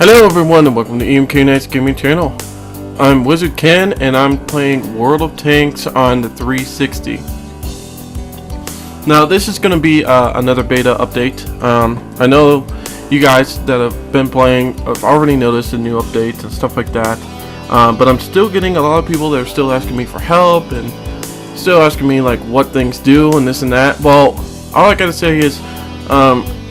Hello everyone and welcome to EMK Night's Gaming Channel. I'm WizardKen and I'm playing World of Tanks on the 360. Now this is going to be another beta update. I know you guys that have been playing have already noticed the new updates and stuff like that. But I'm still getting a lot of people that are still asking me for help and still asking me like what things do and this and that. Well, all I gotta say is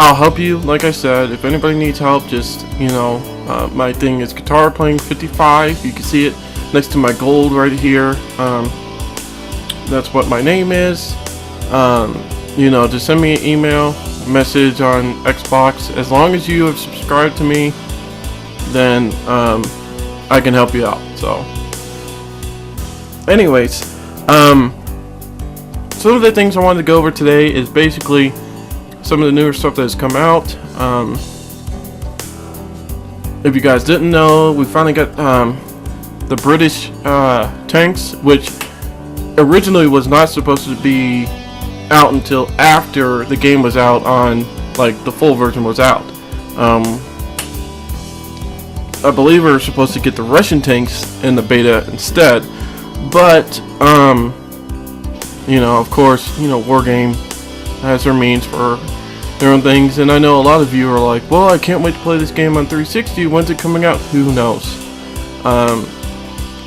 I'll help you. Like I said, if anybody needs help, just, my thing is guitar playing 55. You can see it next to my gold right here. That's what my name is. Just send me an email, message on Xbox. As long as you have subscribed to me, then I can help you out. So anyways, some of the things I wanted to go over today is basically some of the newer stuff that has come out. If you guys didn't know, we finally got the British tanks, which originally was not supposed to be out until after the game was out on, like, the full version was out. I believe we were supposed to get the Russian tanks in the beta instead, but of course, Wargame has their means for their own things, and I know a lot of you are like, well, I can't wait to play this game on 360. When's it coming out? Who knows?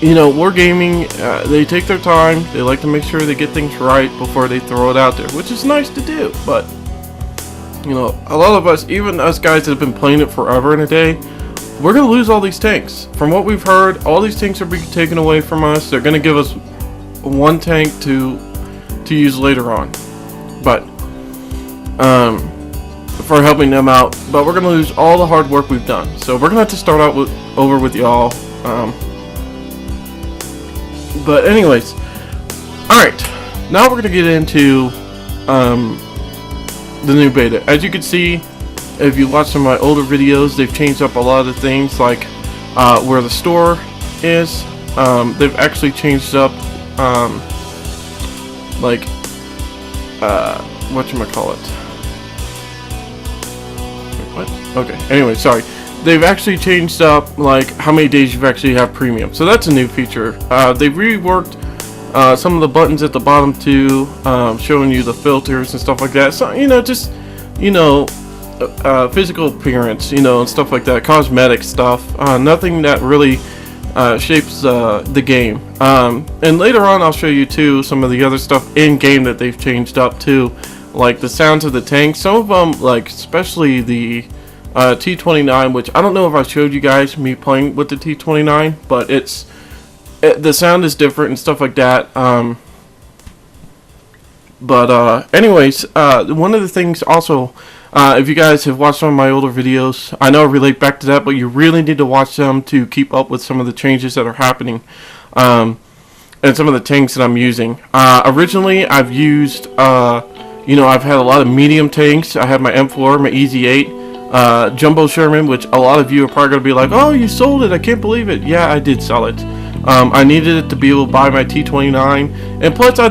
Wargaming, they take their time. They like to make sure they get things right before they throw it out there, which is nice to do. But a lot of us, even us guys that have been playing it forever and a day, we're gonna lose all these tanks. From what we've heard, all these tanks are being taken away from us. They're gonna give us one tank to use later on, but for helping them out. But we're gonna lose all the hard work we've done, so we're gonna have to start out over with y'all. But anyways, alright, now we're gonna get into the new beta. As you can see, if you watch some of my older videos, they've changed up a lot of the things, like where the store is. They've actually changed up whatchamacallit. What? Okay, anyway, sorry. They've actually changed up, like, how many days you actually have premium. So that's a new feature. They've reworked some of the buttons at the bottom too, showing you the filters and stuff like that. So, physical appearance, and stuff like that, cosmetic stuff. Nothing that really shapes the game. And later on I'll show you too some of the other stuff in game that they've changed up too, like the sounds of the tanks. Some of them, like especially the T29, which I don't know if I showed you guys me playing with the T29, but the sound is different and stuff like that. Anyways, one of the things also, if you guys have watched some of my older videos, I know I relate back to that, but you really need to watch them to keep up with some of the changes that are happening, and some of the tanks that I'm using. Originally, I've used, I've had a lot of medium tanks. I have my M4, my Easy 8, Jumbo Sherman, which a lot of you are probably going to be like, oh, you sold it, I can't believe it. Yeah, I did sell it. I needed it to be able to buy my T29, and plus I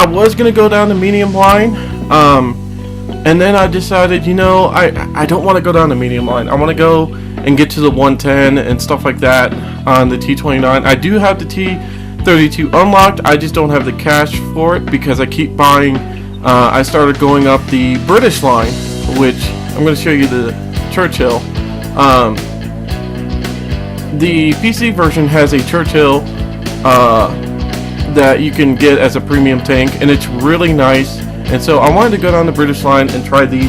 was going to go down the medium line, and then I decided, I don't want to go down the medium line. I want to go and get to the 110 and stuff like that on the T29. I do have the T32 unlocked, I just don't have the cash for it because I keep buying. I started going up the British line, which I'm going to show you the Churchill. The PC version has a Churchill that you can get as a premium tank, and it's really nice. And so I wanted to go down the British line and try the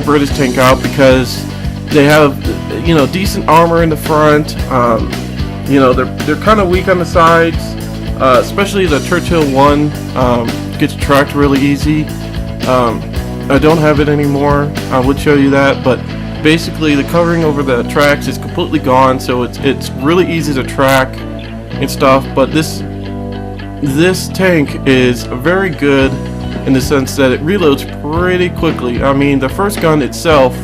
British tank out because they have, decent armor in the front. They're kind of weak on the sides, especially the Churchill 1 gets tracked really easy. I don't have it anymore. I would show you that, but basically the covering over the tracks is completely gone, so it's really easy to track and stuff. But this tank is very good in the sense that it reloads pretty quickly. I mean, the first gun itself,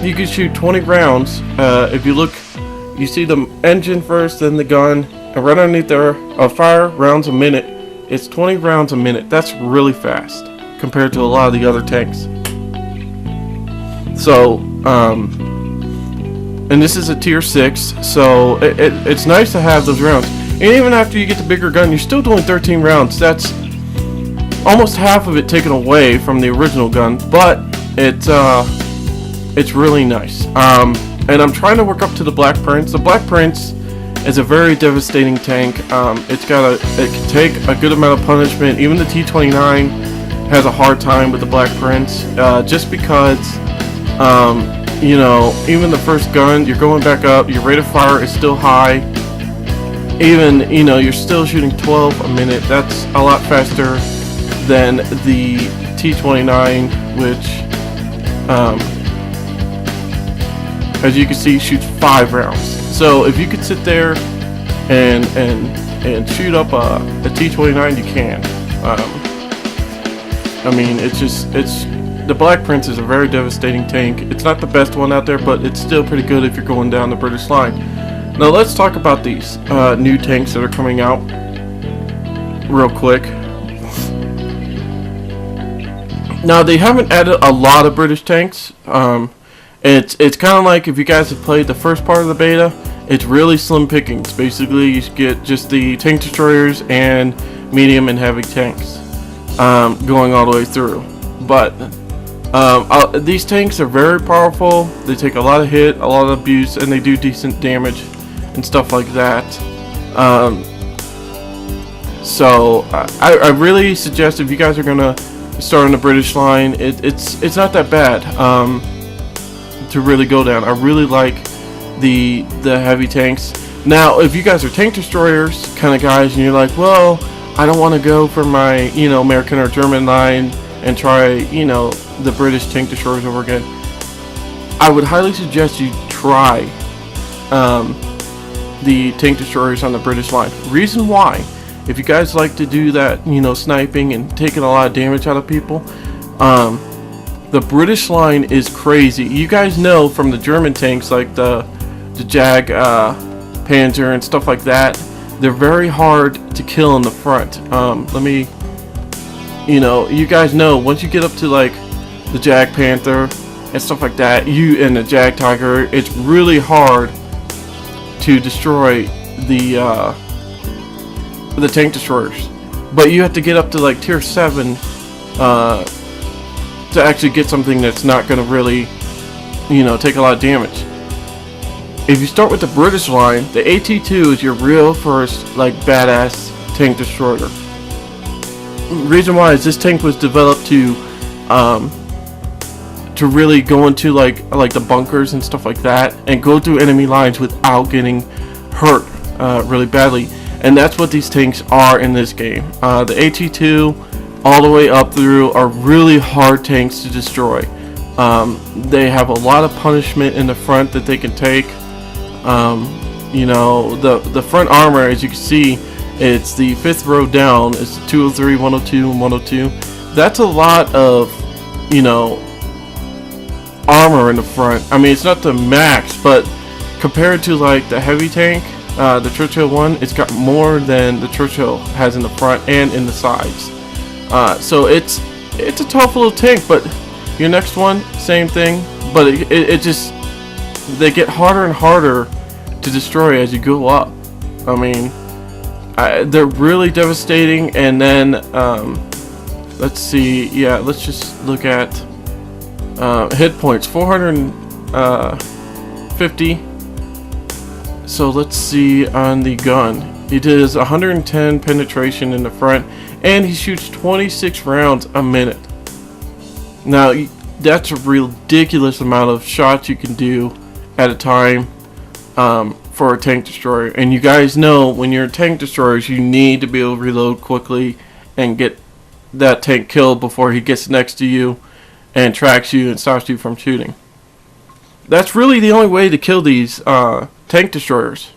you can shoot 20 rounds. If you look, you see the engine first, then the gun, and right underneath there, fire rounds a minute. It's 20 rounds a minute. That's really fast compared to a lot of the other tanks. So And this is a tier 6, so it's nice to have those rounds. And even after you get the bigger gun, you're still doing 13 rounds. That's almost half of it taken away from the original gun, but it's really nice. And I'm trying to work up to the Black Prince. The Black Prince is a very devastating tank. It can take a good amount of punishment. Even the T-29 has a hard time with the Black Prince, just because, you know, even the first gun, you're going back up, your rate of fire is still high. Even, you know, you're still shooting 12 a minute. That's a lot faster than the T-29, which, as you can see, shoots 5 rounds. So if you could sit there and shoot up a T-29, you can. I mean, it's the Black Prince is a very devastating tank. It's not the best one out there, but it's still pretty good if you're going down the British line. Now let's talk about these new tanks that are coming out real quick. Now they haven't added a lot of British tanks. It's kind of like if you guys have played the first part of the beta, it's really slim pickings. Basically, you get just the tank destroyers and medium and heavy tanks going all the way through. But these tanks are very powerful. They take a lot of hit, a lot of abuse, and they do decent damage and stuff like that. So I really suggest, if you guys are gonna start on the British line, it's not that bad to really go down. I really like the heavy tanks. Now, if you guys are tank destroyers kind of guys, and you're like, well, I don't want to go for my, you know, American or German line and try, you know, the British tank destroyers over again, I would highly suggest you try the tank destroyers on the British line. Reason why, if you guys like to do that, you know, sniping and taking a lot of damage out of people, the British line is crazy. You guys know from the German tanks, like the Jag Panzer and stuff like that, they're very hard to kill in the front. Let me, you know, you guys know, once you get up to like the Jag Panther and stuff like that, and the Jag Tiger, it's really hard to destroy the tank destroyers. But you have to get up to like tier 7 to actually get something that's not going to really, you know, take a lot of damage. If you start with the British line, the AT-2 is your real first, like, badass tank destroyer. Reason why is this tank was developed to really go into like the bunkers and stuff like that, and go through enemy lines without getting hurt really badly. And that's what these tanks are in this game. The AT-2 all the way up through are really hard tanks to destroy. They have a lot of punishment in the front that they can take. You know, the front armor, as you can see, it's the 5th row down. It's 203, 102, and 102. That's a lot of, you know, armor in the front. I mean, it's not the max, but compared to like the heavy tank, the Churchill one, it's got more than the Churchill has in the front and in the sides. So it's a tough little tank. But your next one, same thing, but it just, they get harder and harder to destroy as you go up. I mean, they're really devastating. And then let's see, yeah, let's just look at hit points, 450. So let's see on the gun. He does 110 penetration in the front, and he shoots 26 rounds a minute. Now, that's a ridiculous amount of shots you can do at a time for a tank destroyer. And you guys know, when you're tank destroyers, you need to be able to reload quickly and get that tank killed before he gets next to you and tracks you and stops you from shooting. That's really the only way to kill these tank destroyers.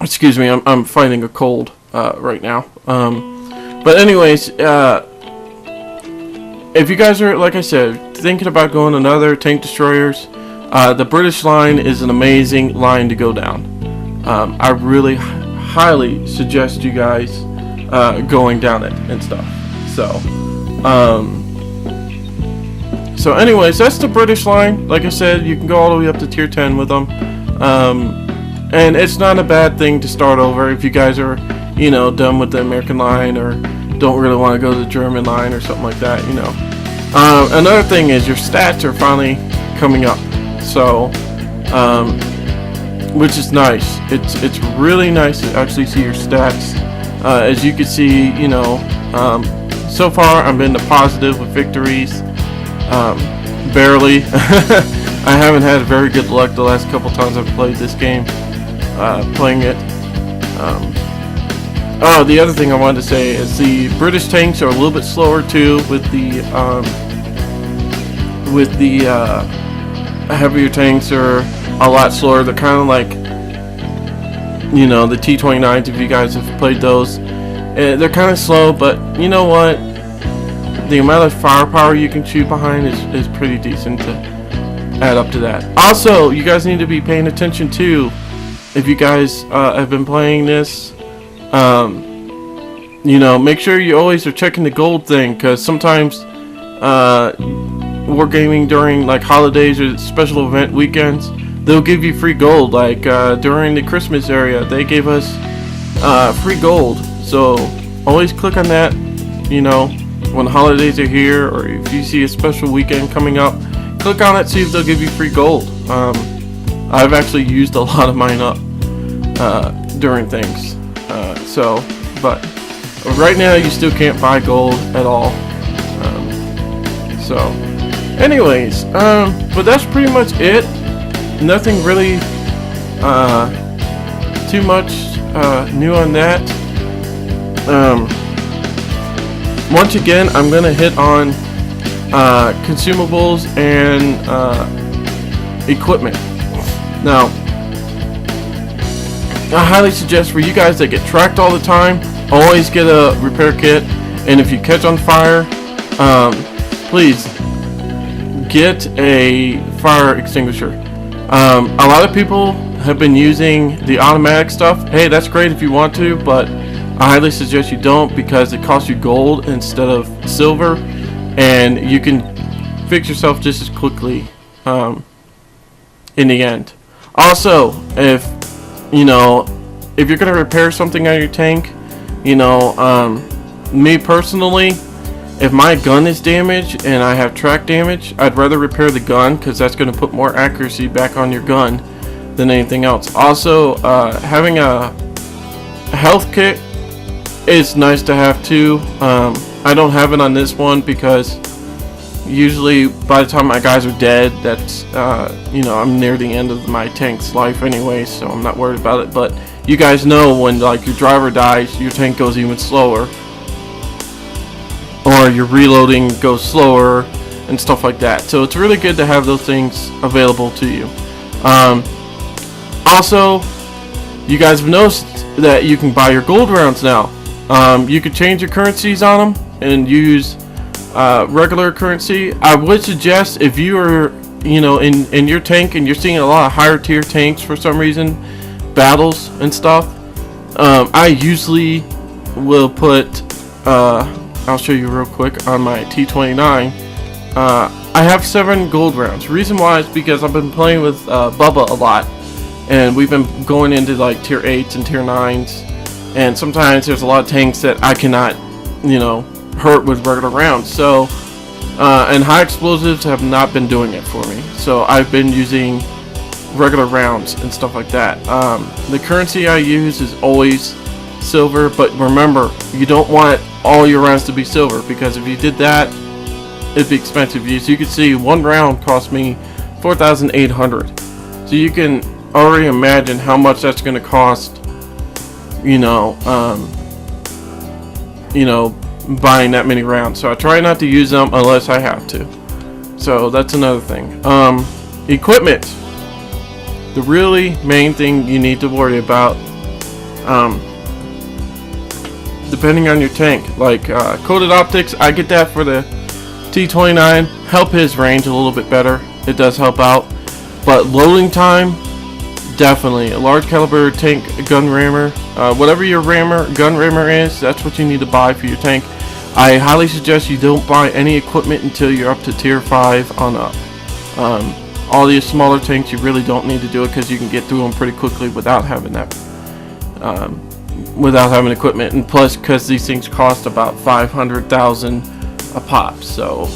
Excuse me, I'm fighting a cold right now. But anyways, if you guys are, like I said, thinking about going another tank destroyers, the British line is an amazing line to go down. I really highly suggest you guys So anyways, that's the British line. Like I said, you can go all the way up to tier 10 with them. And it's not a bad thing to start over if you guys are, you know, done with the American line or don't really want to go to the German line or something like that, you know. Another thing is your stats are finally coming up. So, which is nice. It's really nice to actually see your stats. As you can see, you know, so far I'm in the positive with victories. Barely. I haven't had very good luck the last couple times I've played this game, playing it. Oh, the other thing I wanted to say is the British tanks are a little bit slower too with the heavier tanks are a lot slower. They're kind of like, you know, the T-29s, if you guys have played those. They're kind of slow, but you know what? The amount of firepower you can shoot behind is pretty decent to add up to that. Also, you guys need to be paying attention too, if you guys have been playing this, you know, make sure you always are checking the gold thing, because sometimes wargaming during like holidays or special event weekends, they'll give you free gold. Like during the Christmas area, they gave us free gold. So always click on that, you know, when the holidays are here, or if you see a special weekend coming up, click on it, see if they'll give you free gold. I've actually used a lot of mine up during things. But right now you still can't buy gold at all. So anyways, but that's pretty much it. Nothing really too much new on that. Once again, I'm gonna hit on consumables and equipment. Now, I highly suggest for you guys that get tracked all the time, always get a repair kit. And if you catch on fire, please get a fire extinguisher. A lot of people have been using the automatic stuff. Hey, that's great if you want to, but I highly suggest you don't, because it costs you gold instead of silver, and you can fix yourself just as quickly in the end. Also, if you know, if you're gonna repair something on your tank, you know, me personally, if my gun is damaged and I have track damage, I'd rather repair the gun, because that's gonna put more accuracy back on your gun than anything else. Also, having a health kit is nice to have too. I don't have it on this one because usually by the time my guys are dead, that's you know, I'm near the end of my tank's life anyway, so I'm not worried about it. But you guys know when like your driver dies, your tank goes even slower, or your reloading goes slower and stuff like that. So it's really good to have those things available to you. Also, you guys have noticed that you can buy your gold rounds now. You can change your currencies on them and use regular currency. I would suggest, if you are, you know, in your tank and you're seeing a lot of higher tier tanks for some reason, battles and stuff, I usually will put I'll show you real quick on my T-29. I have 7 gold rounds. Reason why is because I've been playing with Bubba a lot, and we've been going into like tier 8s and tier 9s, and sometimes there's a lot of tanks that I cannot, you know, hurt with regular rounds. So and high explosives have not been doing it for me, so I've been using regular rounds and stuff like that. The currency I use is always silver, but remember, you don't want all your rounds to be silver, because if you did that, it'd be expensive. As you can see, one round cost me 4,800, so you can already imagine how much that's going to cost, you know, buying that many rounds. So I try not to use them unless I have to. So that's another thing. Equipment, the really main thing you need to worry about, depending on your tank, like coated optics, I get that for the T-29, help his range a little bit better. It does help out, but loading time, definitely a large caliber tank gun rammer, whatever your gun rammer is, that's what you need to buy for your tank. I highly suggest you don't buy any equipment until you're up to tier 5 on up. All these smaller tanks, you really don't need to do it because you can get through them pretty quickly without having that, without having equipment. And plus, because these things cost about 500,000 a pop, so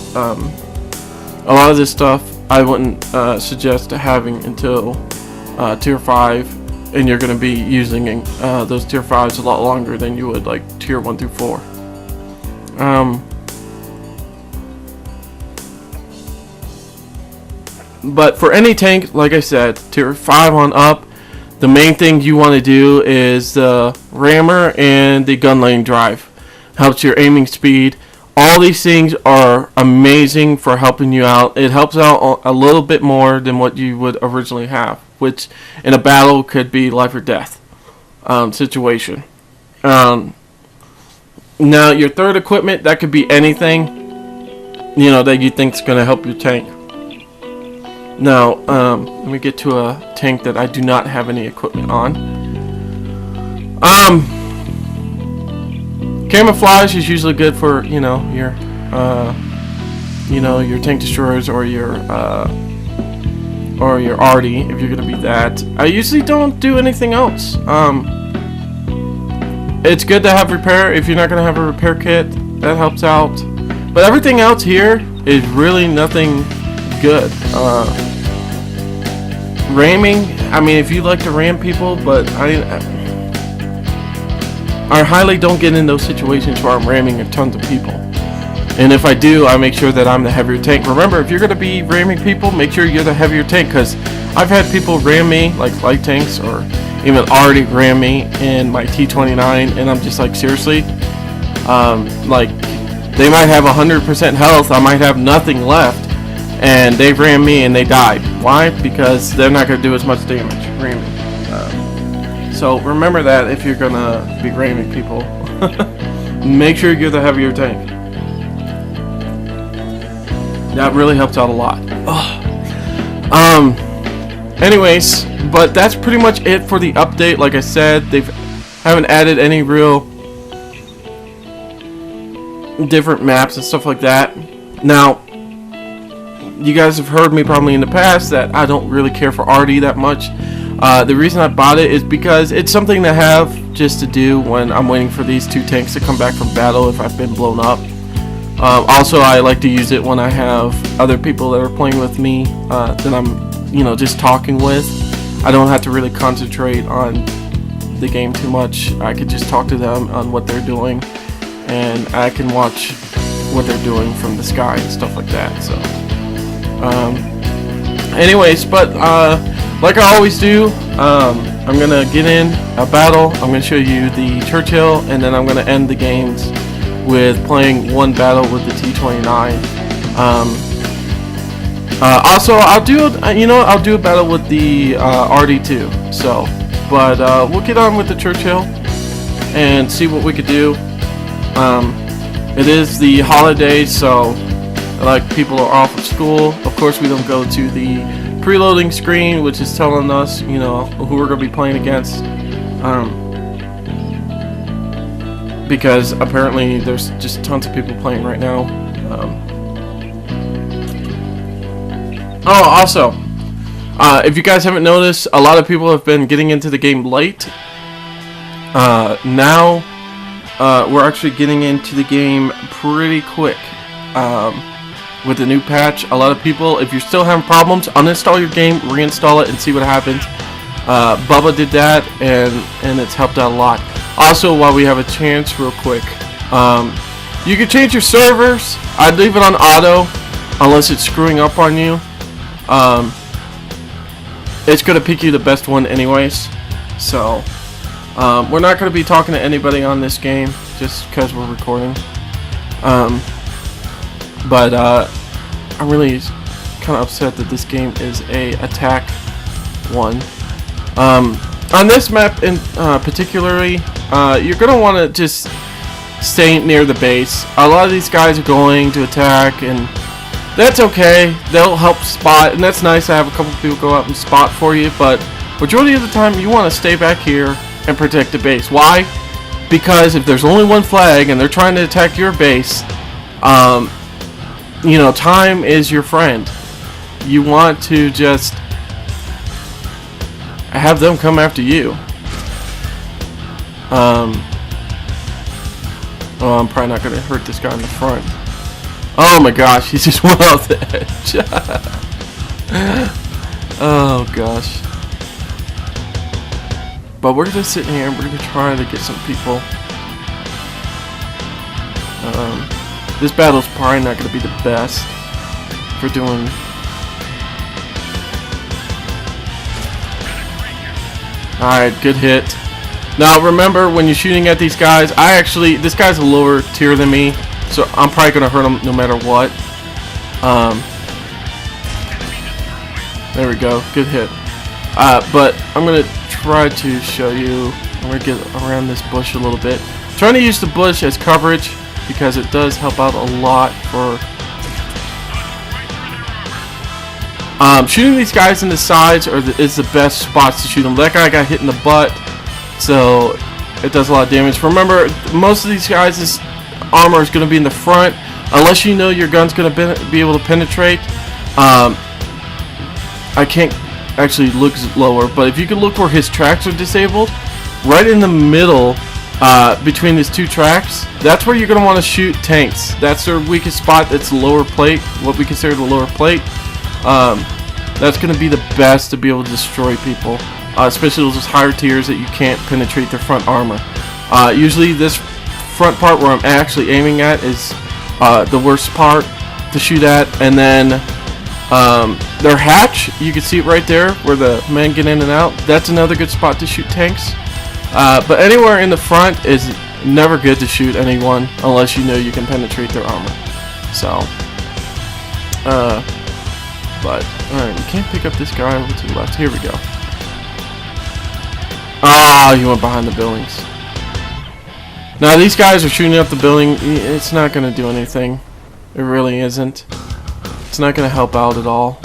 a lot of this stuff I wouldn't suggest having until tier 5, and you're going to be using those tier 5s a lot longer than you would like tier 1 through 4. But for any tank, like I said, tier 5 on up, the main thing you want to do is the rammer and the gun lane drive. Helps your aiming speed. All these things are amazing for helping you out. It helps out a little bit more than what you would originally have, which in a battle could be life or death situation. Now your third equipment, that could be anything, you know, that you think is going to help your tank. Now, let me get to a tank that I do not have any equipment on. Camouflage is usually good for, you know, your tank destroyers or your arty, if you're gonna be that. I usually don't do anything else. It's good to have repair. If you're not gonna have a repair kit, that helps out. But everything else here is really nothing good. Ramming, I mean, if you like to ram people, but I highly don't get in those situations where I'm ramming tons of people. And if I do, I make sure that I'm the heavier tank. Remember, if you're going to be ramming people, make sure you're the heavier tank, because I've had people ram me, like light tanks, or even already ram me in my T29, and I'm just like, seriously? Like, they might have 100% health, I might have nothing left, and they ram me and they died. Why? Because they're not going to do as much damage ramming. So remember that if you're going to be ramming people. Make sure you're the heavier tank. That really helps out a lot. Anyways, but that's pretty much it for the update. Like I said, they haven't added any real different maps and stuff like that. Now, you guys have heard me probably in the past that I don't really care for RD that much. The reason I bought it is because it's something to have just to do when I'm waiting for these two tanks to come back from battle if I've been blown up. Also, I like to use it when I have other people that are playing with me that I'm, you know, just talking with. I don't have to really concentrate on the game too much. I could just talk to them on what they're doing, and I can watch what they're doing from the sky and stuff like that. So anyways, but like I always do, I'm gonna get in a battle. I'm gonna show you the Churchill, and then I'm gonna end the games with playing one battle with the T29. Also, I'll do a battle with the RD2. So, but we'll get on with the Churchill and see what we could do. It is the holidays, so like people are off of school. Of course, we don't go to the preloading screen, which is telling us, you know, who we're going to be playing against. Because apparently there's just tons of people playing right now. Also, if you guys haven't noticed, a lot of people have been getting into the game late. Now, we're actually getting into the game pretty quick. With the new patch, a lot of people, if you're still having problems, uninstall your game, reinstall it, and see what happens. Bubba did that, and it's helped out a lot. Also, while we have a chance, real quick, you can change your servers. I'd leave it on auto, unless it's screwing up on you. It's going to pick you the best one anyways. So, we're not going to be talking to anybody on this game, just because we're recording. But I'm really kind of upset that this game is a attack one. On this map in particularly, you're gonna want to just stay near the base. A lot of these guys are going to attack, and that's okay. They'll help spot, and that's nice to have a couple people go out and spot for you. But majority of the time, you want to stay back here and protect the base. Why? because if there's only one flag and they're trying to attack your base, you know, time is your friend. You want to just have them come after you. Oh, I'm probably not going to hurt this guy in the front. Oh my gosh, he just went off the edge. Oh gosh. But we're just sitting here and we're going to try to get some people. This battle's probably not going to be the best for doing. Alright, good hit. Now remember, when you're shooting at these guys, this guy's a lower tier than me, so I'm probably going to hurt him no matter what. There we go, good hit. But I'm going to try to show you, I'm going to get around this bush a little bit. I'm trying to use the bush as coverage because it does help out a lot for shooting these guys in the sides is the best spots to shoot them. That guy got hit in the butt, so it does a lot of damage. Remember, most of these guys' armor is going to be in the front, unless you know your gun's going to be able to penetrate. I can't actually look lower, but if you can look where his tracks are disabled, right in the middle between his two tracks, that's where you're going to want to shoot tanks. That's their weakest spot. That's the lower plate, what we consider the lower plate. That's going to be the best to be able to destroy people, especially those higher tiers that you can't penetrate their front armor. Usually this front part where I'm actually aiming at is the worst part to shoot at, and then their hatch, you can see it right there where the men get in and out. That's another good spot to shoot tanks. But anywhere in the front is never good to shoot anyone unless you know you can penetrate their armor. So, but alright, we can't pick up this guy over to the left. Here we go. Ah, he went behind the buildings. Now these guys are shooting up the building. It's not going to do anything. It really isn't. It's not going to help out at all.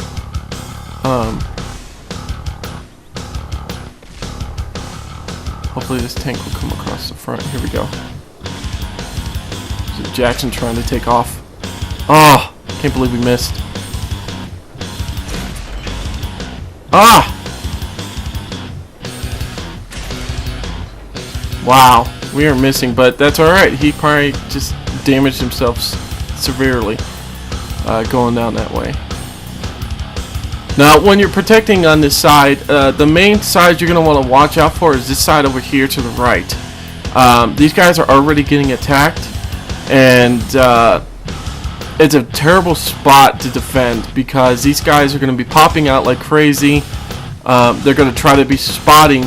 Hopefully this tank will come across the front. Here we go. Is it Jackson trying to take off? Oh, can't believe we missed. Ah! Wow, we are missing, but that's alright. He probably just damaged himself severely going down that way. Now, when you're protecting on this side, the main side you're going to want to watch out for is this side over here to the right. These guys are already getting attacked, and it's a terrible spot to defend because these guys are going to be popping out like crazy. They're going to try to be spotting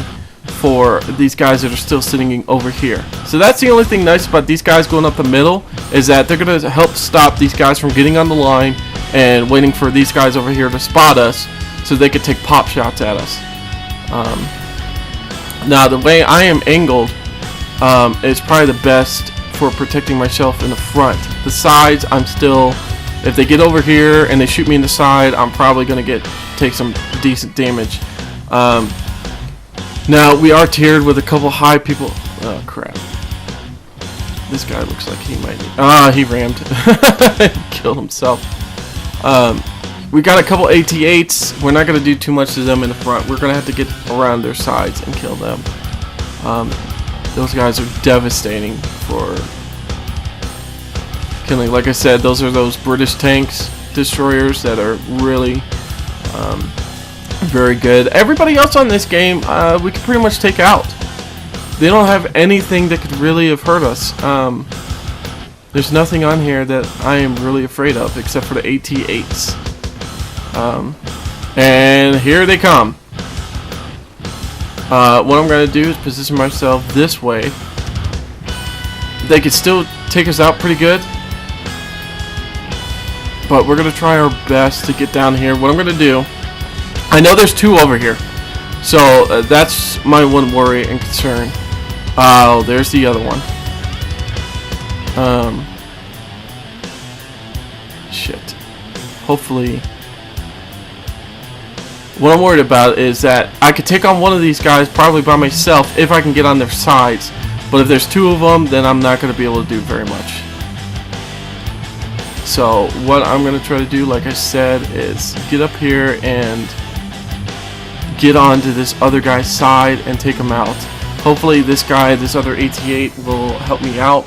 for these guys that are still sitting over here. So that's the only thing nice about these guys going up the middle, is that they're going to help stop these guys from getting on the line and waiting for these guys over here to spot us so they could take pop shots at us. Now the way I am angled is probably the best for protecting myself in the front. The sides, I'm still, if they get over here and they shoot me in the side, I'm probably going to take some decent damage. Now we are tiered with a couple high people. Oh crap. This guy looks like he might need, he rammed. He killed himself. We got a couple AT-8s. We're not going to do too much to them in the front. We're going to have to get around their sides and kill them. Those guys are devastating for killing. Like I said, those are those British tanks, destroyers that are really very good. Everybody else on this game, we can pretty much take out. They don't have anything that could really have hurt us. There's nothing on here that I am really afraid of except for the AT-8s. And here they come. What I'm going to do is position myself this way. They could still take us out pretty good, but we're going to try our best to get down here. What I'm going to do, I know there's two over here, so that's my one worry and concern. Oh, there's the other one. Shit. Hopefully. What I'm worried about is that I could take on one of these guys probably by myself if I can get on their sides. But if there's 2 of them, then I'm not going to be able to do very much. So what I'm going to try to do, like I said, is get up here and get onto this other guy's side and take him out. Hopefully this guy, this other AT-8, will help me out.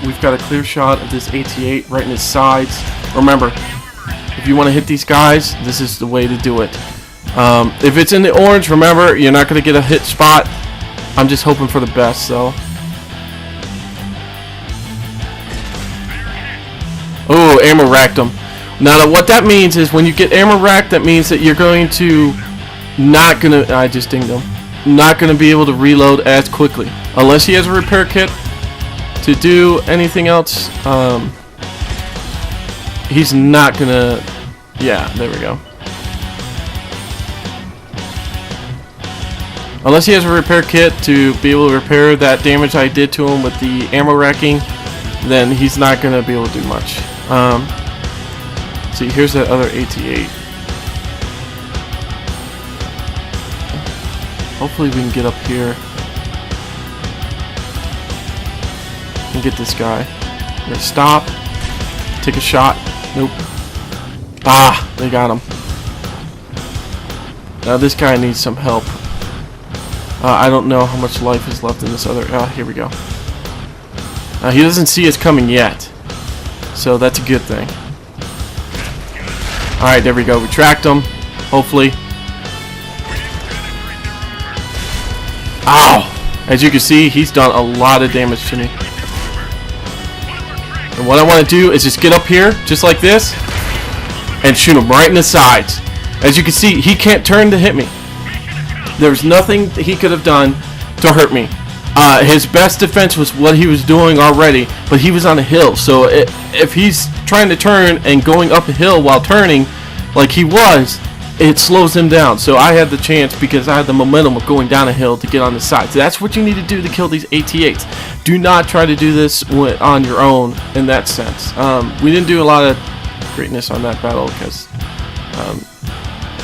We've got a clear shot of this AT-8 right in his sides. Remember, if you want to hit these guys, this is the way to do it. If it's in the orange, remember, you're not going to get a hit spot. I'm just hoping for the best, though. Oh, ammo racked him. Now, what that means is when you get ammo racked, that means that you're going to I just dinged him. Not going to be able to reload as quickly. Unless he has a repair kit to do anything else. He's not going to... Yeah, there we go. Unless he has a repair kit to be able to repair that damage I did to him with the ammo racking, then he's not going to be able to do much. See, here's that other AT-8. Hopefully we can get up here and get this guy. We're going to stop, take a shot. Nope. Ah, they got him. Now this guy needs some help. I don't know how much life is left in this other... here we go. He doesn't see us coming yet. So that's a good thing. Alright, there we go. We tracked him. Hopefully. Ow! As you can see, he's done a lot of damage to me. And what I want to do is just get up here, just like this, and shoot him right in the sides. As you can see, he can't turn to hit me. There's nothing he could have done to hurt me. His best defense was what he was doing already, but he was on a hill. So if he's trying to turn and going up a hill while turning, like he was, it slows him down. So I had the chance because I had the momentum of going down a hill to get on the side. So that's what you need to do to kill these AT-8s. Do not try to do this on your own in that sense. We didn't do a lot of greatness on that battle because...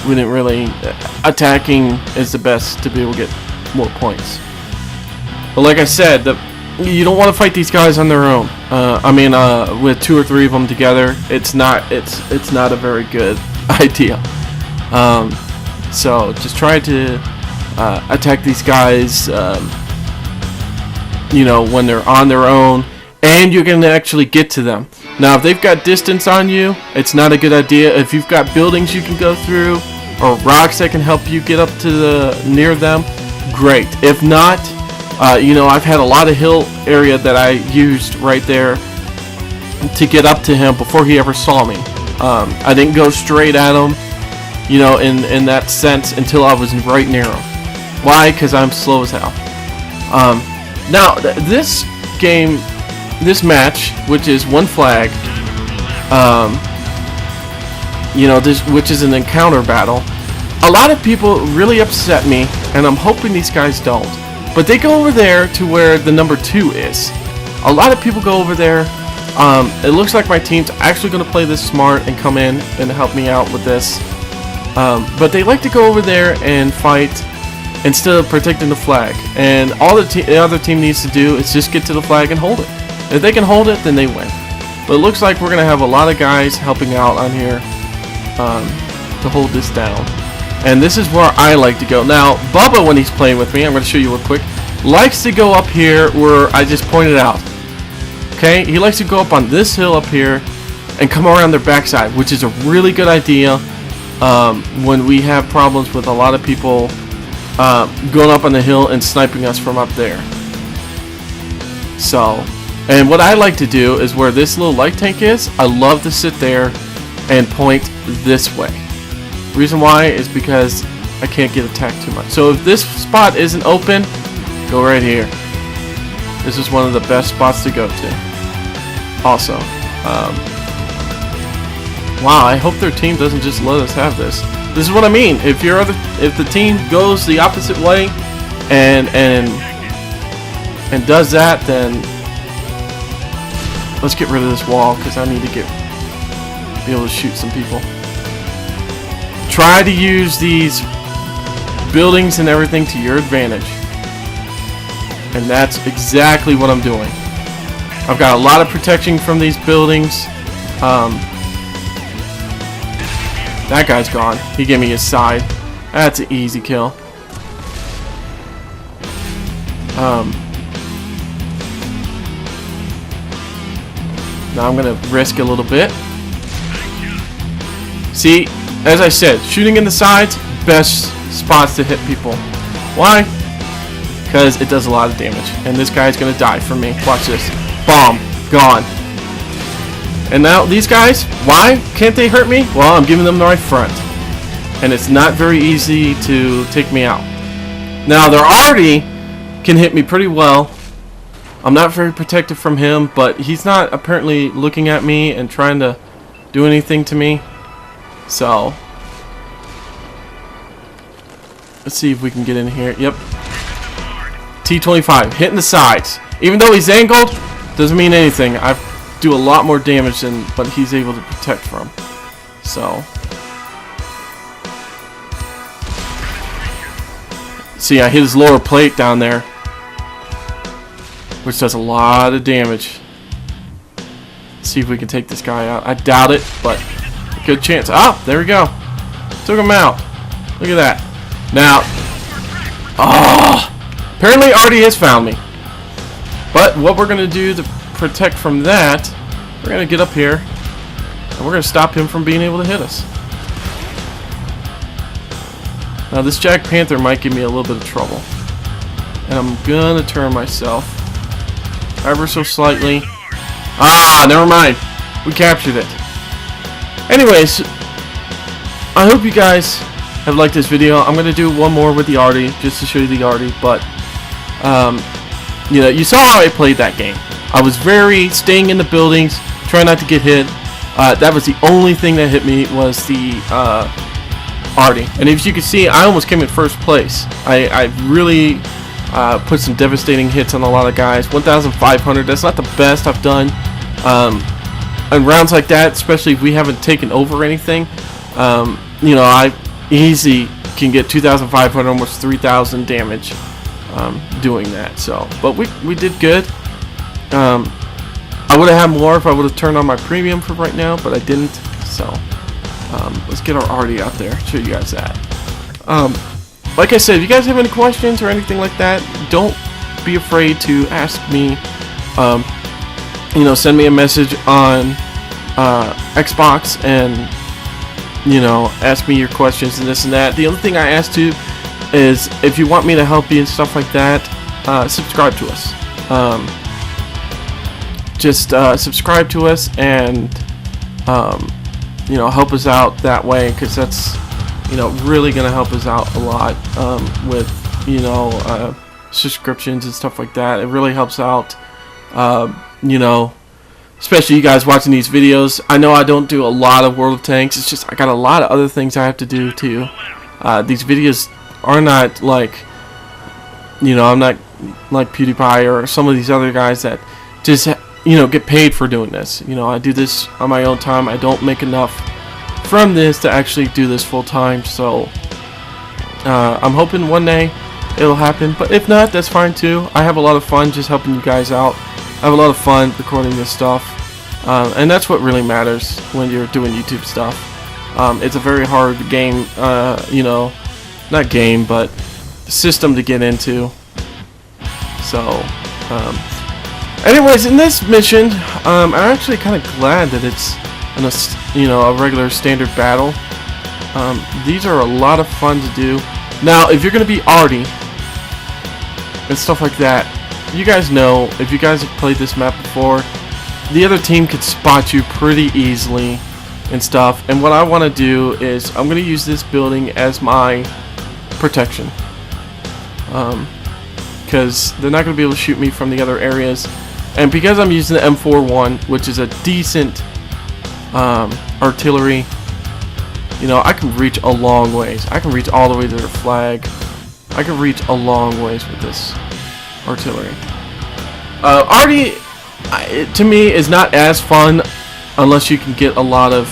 we didn't really... attacking is the best to be able to get more points. But like I said, you don't want to fight these guys on their own. With 2 or 3 of them together, it's not a very good idea. So just try to attack these guys, when they're on their own, and you're gonna actually get to them. Now, if they've got distance on you, it's not a good idea. If you've got buildings you can go through, or rocks that can help you get up to near them, great. If not, I've had a lot of hill area that I used right there to get up to him before he ever saw me. I didn't go straight at him, in that sense until I was right near him. Why? Because I'm slow as hell. Now, this game, this match, which is one flag, which is an encounter battle, a lot of people really upset me, and I'm hoping these guys don't. But they go over there to where the number 2 is. A lot of people go over there. It looks like my team's actually going to play this smart and come in and help me out with this. But they like to go over there and fight instead of protecting the flag. And all the other team needs to do is just get to the flag and hold it. If they can hold it, then they win. But it looks like we're going to have a lot of guys helping out on here to hold this down. And this is where I like to go. Now, Bubba, when he's playing with me, I'm going to show you real quick, likes to go up here where I just pointed out. Okay? He likes to go up on this hill up here and come around their backside, which is a really good idea when we have problems with a lot of people going up on the hill and sniping us from up there. So, and what I like to do is where this little light tank is, I love to sit there and point this way. Reason why is because I can't get attacked too much. So if this spot isn't open, go right here. This is one of the best spots to go to. Also, wow, I hope their team doesn't just let us have this. This is what I mean. If the team goes the opposite way and does that, then let's get rid of this wall because I need to be able to shoot some people. Try to use these buildings and everything to your advantage. And that's exactly what I'm doing. I've got a lot of protection from these buildings. That guy's gone. He gave me his side. That's an easy kill. Now I'm gonna risk a little bit. See, as I said, shooting in the sides, best spots to hit people. Why? Because it does a lot of damage. And this guy's gonna die from me. Watch this. Bomb. Gone. And now these guys, why can't they hurt me? Well, I'm giving them the right front. And it's not very easy to take me out. Now, their Artie can hit me pretty well. I'm not very protected from him, but he's not apparently looking at me and trying to do anything to me. So, let's see if we can get in here. Yep. T25, hitting the sides. Even though he's angled, doesn't mean anything. I do a lot more damage than what he's able to protect from. So, see, I hit his lower plate down there, which does a lot of damage. Let's see if we can take this guy out. I doubt it, but good chance. Ah, there we go. Took him out. Look at that. Now, apparently Artie has found me. But what we're going to do to protect from that, we're going to get up here and we're going to stop him from being able to hit us. Now this Jack Panther might give me a little bit of trouble. And I'm going to turn myself ever so slightly. Ah, never mind. We captured it. Anyways, I hope you guys have liked this video. I'm going to do one more with the Artie, just to show you the Artie, but you know, you saw how I played that game. I was very staying in the buildings, trying not to get hit. That was the only thing that hit me, was the Artie. And as you can see, I almost came in first place. I really put some devastating hits on a lot of guys. 1,500, that's not the best I've done. And rounds like that, especially if we haven't taken over anything, you know, I easy can get 2,500, almost 3,000 damage doing that. So, but we did good. I would have had more if I would have turned on my premium for right now, but I didn't. So, let's get our Artie out there, show you guys that. Like I said, if you guys have any questions or anything like that, don't be afraid to ask me. You know, send me a message on Xbox and, you know, ask me your questions and this and that. The only thing I ask too is, if you want me to help you and stuff like that, subscribe to us. Just subscribe to us and you know, help us out that way, because that's, you know, really gonna help us out a lot with, you know, subscriptions and stuff like that. It really helps out, you know, especially you guys watching these videos. I know I don't do a lot of World of Tanks. It's just I got a lot of other things I have to do too. These videos are not like, you know, I'm not like PewDiePie or some of these other guys that just, you know, get paid for doing this. You know, I do this on my own time. I don't make enough from this to actually do this full time. So I'm hoping one day it'll happen, but if not, that's fine too. I have a lot of fun just helping you guys out. I have a lot of fun recording this stuff, and that's what really matters when you're doing YouTube stuff. It's a very hard game, you know, not game, but system to get into. So anyways, in this mission, I'm actually kind of glad that it's in a, you know, a regular standard battle. These are a lot of fun to do. Now, if you're going to be Artie and stuff like that, you guys know, if you guys have played this map before, the other team could spot you pretty easily and stuff. And what I want to do is, I'm going to use this building as my protection, because they're not going to be able to shoot me from the other areas. And because I'm using the M41, which is a decent artillery, you know, I can reach a long ways. I can reach all the way to their flag. I can reach a long ways with this artillery. Artie, to me, is not as fun unless you can get a lot of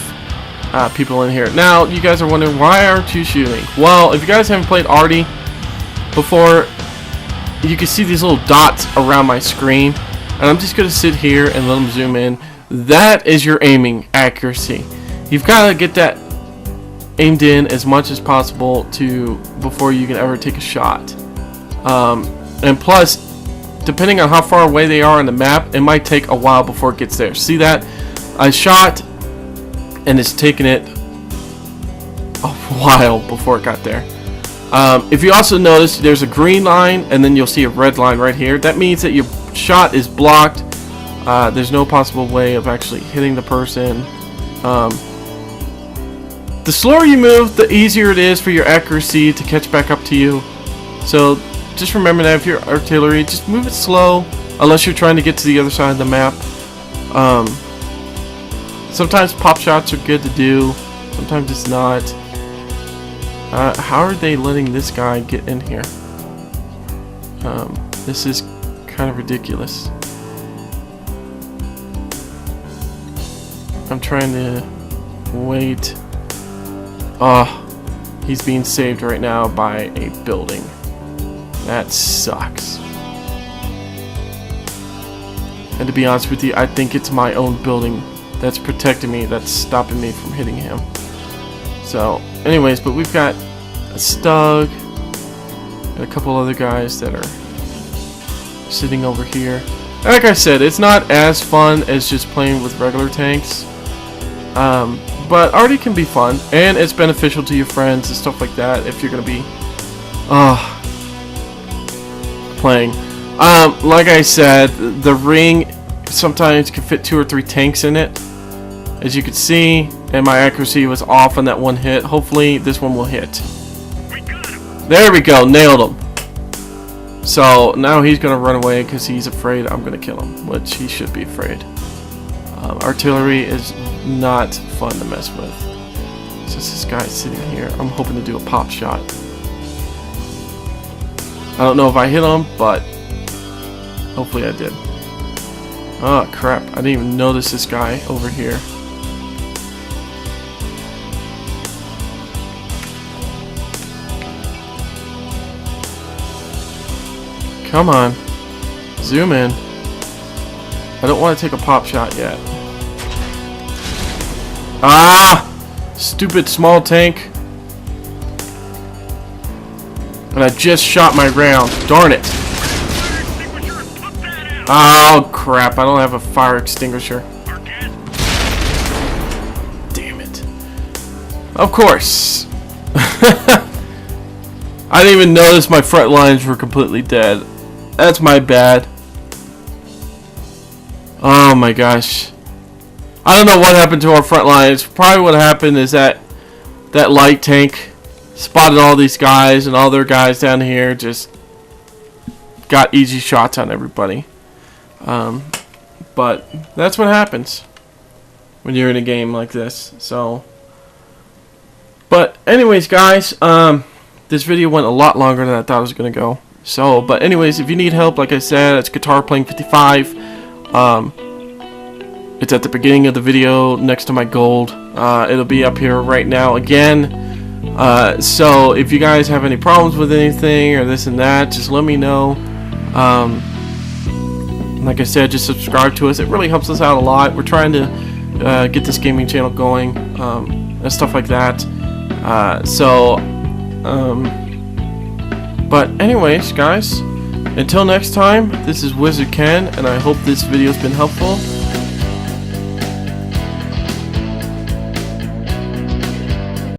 people in here. Now, you guys are wondering, why aren't you shooting? Well, if you guys haven't played Artie before, you can see these little dots around my screen, and I'm just gonna sit here and let them zoom in. That is your aiming accuracy. You've got to get that aimed in as much as possible before you can ever take a shot. And plus, depending on how far away they are on the map, it might take a while before it gets there. See that? I shot, and it's taken it a while before it got there. If you also notice, there's a green line, and then you'll see a red line right here. That means that your shot is blocked. There's no possible way of actually hitting the person. The slower you move, the easier it is for your accuracy to catch back up to you. So just remember that if you're artillery, just move it slow, unless you're trying to get to the other side of the map. Sometimes pop shots are good to do, sometimes it's not. How are they letting this guy get in here? This is kind of ridiculous. I'm trying to wait. He's being saved right now by a building. That sucks. And to be honest with you, I think it's my own building that's protecting me, that's stopping me from hitting him. So, anyways, but we've got a Stug and a couple other guys that are sitting over here. Like I said, it's not as fun as just playing with regular tanks. But arty can be fun, and it's beneficial to your friends and stuff like that if you're gonna be playing. Like I said, the ring sometimes can fit 2 or 3 tanks in it, as you can see, and my accuracy was off on that one hit. Hopefully this one will hit. There we go, nailed him. So now he's gonna run away because he's afraid I'm gonna kill him, which he should be afraid. Artillery is not fun to mess with. So this guy sitting here, I'm hoping to do a pop shot. I don't know if I hit him, but hopefully I did. Oh crap, I didn't even notice this guy over here. Come on, zoom in. I don't want to take a pop shot yet. Ah! Stupid small tank. And I just shot my round. Darn it. Oh crap, I don't have a fire extinguisher. Damn it. Of course. I didn't even notice my front lines were completely dead. That's my bad. Oh my gosh. I don't know what happened to our front lines. Probably what happened is that light tank spotted all these guys, and all their guys down here just got easy shots on everybody. But that's what happens when you're in a game like this. So, but anyways, guys, this video went a lot longer than I thought it was gonna go. So, but anyways, if you need help, like I said, it's Guitar Playing 55. It's at the beginning of the video next to my gold. It'll be up here right now again. So if you guys have any problems with anything or this and that, just let me know. Like I said, just subscribe to us. It really helps us out a lot. We're trying to get this gaming channel going and stuff like that. But anyways, guys, until next time, this is WizardKen, and I hope this video has been helpful.